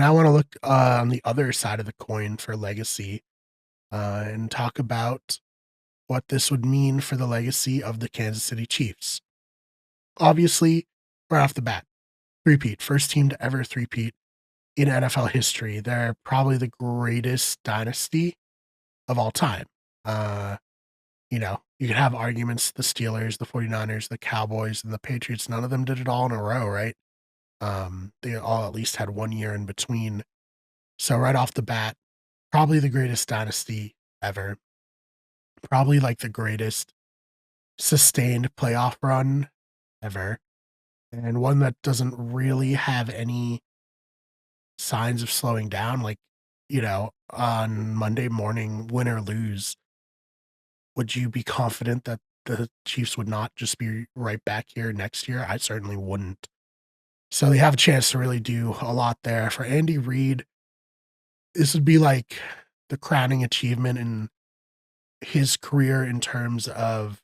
I want to look on the other side of the coin for legacy and talk about what this would mean for the legacy of the Kansas City Chiefs. Obviously, right off the bat, three-peat, first team to ever three-peat in NFL history. They're probably the greatest dynasty of all time. Uh, you could have arguments, the Steelers, the 49ers, the Cowboys, and the Patriots, none of them did it all in a row, right? They all at least had 1 year in between. So right off the bat, probably the greatest dynasty ever. Probably like the greatest sustained playoff run ever, and one that doesn't really have any signs of slowing down. Like, on Monday morning, win or lose, would you be confident that the Chiefs would not just be right back here next year? I certainly wouldn't. So they have a chance to really do a lot there. For Andy Reid, this would be like the crowning achievement in his career in terms of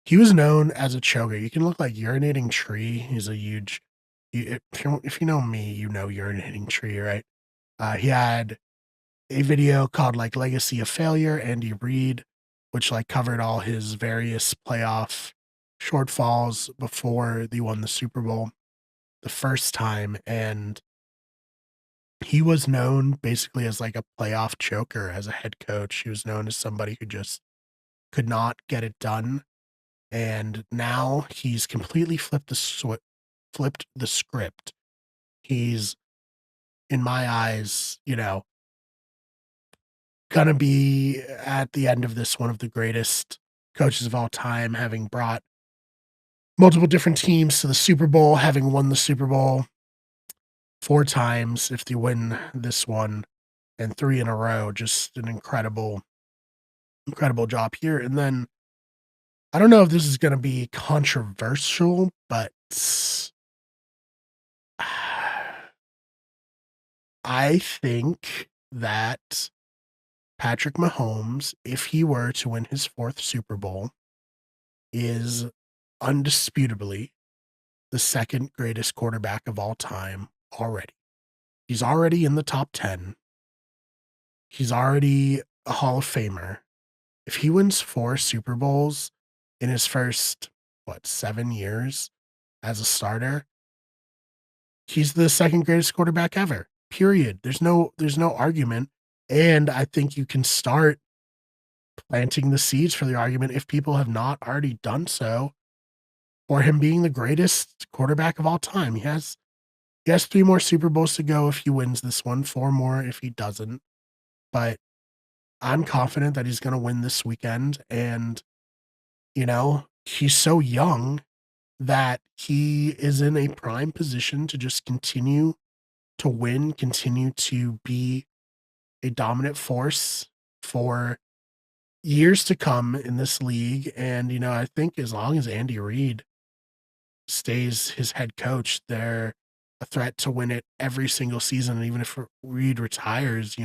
he was known as a choker. You can look like urinating tree. He's a huge if you know me, you know urinating tree, right? He had a video called, like, Legacy of Failure, Andy Reid, which, like, covered all his various playoff shortfalls before they won the Super Bowl the first time, and he was known basically as, like, a playoff choker as a head coach. He was known as somebody who just could not get it done. And now he's completely flipped the script. He's, in my eyes, gonna be at the end of this one of the greatest coaches of all time, having brought multiple different teams to the Super Bowl, having won the Super Bowl 4 times if they win this one, and 3 in a row. Just an incredible job here. And then I don't know if this is gonna be controversial, but I think that Patrick Mahomes, if he were to win his 4th Super Bowl, is undisputably the 2nd greatest quarterback of all time already. He's already in the top 10. He's already a Hall of Famer. If he wins 4 Super Bowls in his first, 7 years as a starter, he's the 2nd greatest quarterback ever, period. There's no argument, and I think you can start planting the seeds for the argument, if people have not already done so, for him being the greatest quarterback of all time. He has 3 more Super Bowls to go if he wins this one, 4 more if he doesn't, but I'm confident that he's gonna win this weekend, and, he's so young that he is in a prime position to just continue to win, continue to be a dominant force for years to come in this league. And, I think as long as Andy Reid stays his head coach, they're a threat to win it every single season. And even if Reid retires,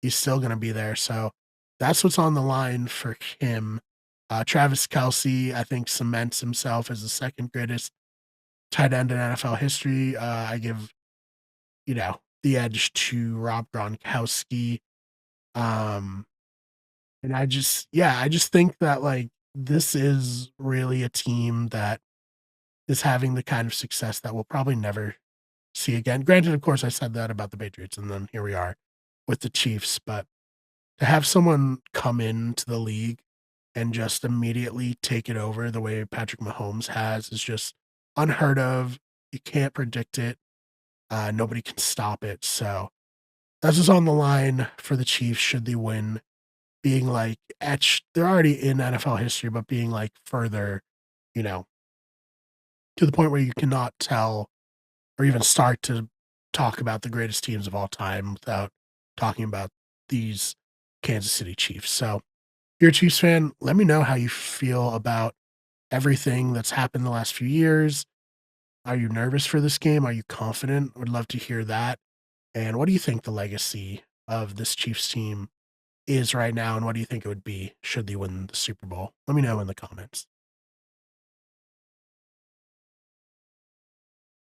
he's still going to be there. So that's what's on the line for him. Travis Kelsey, I think, cements himself as the 2nd greatest tight end in NFL history. I give, the edge to Rob Gronkowski. Um, And I just think that, like, this is really a team that is having the kind of success that we'll probably never see again. Granted, of course, I said that about the Patriots, and then here we are with the Chiefs, but to have someone come into the league and just immediately take it over the way Patrick Mahomes has is just unheard of. You can't predict it. Nobody can stop it. So that's what's on the line for the Chiefs should they win. Being, like, etched they're already in NFL history, but being, like, further, you know, to the point where you cannot tell or even start to talk about the greatest teams of all time without talking about these Kansas City Chiefs. So, if you're a Chiefs fan, let me know how you feel about everything that's happened the last few years. Are you nervous for this game? Are you confident? Would love to hear that. And what do you think the legacy of this Chiefs team is right now, and what do you think it would be should they win the Super Bowl? Let me know in the comments.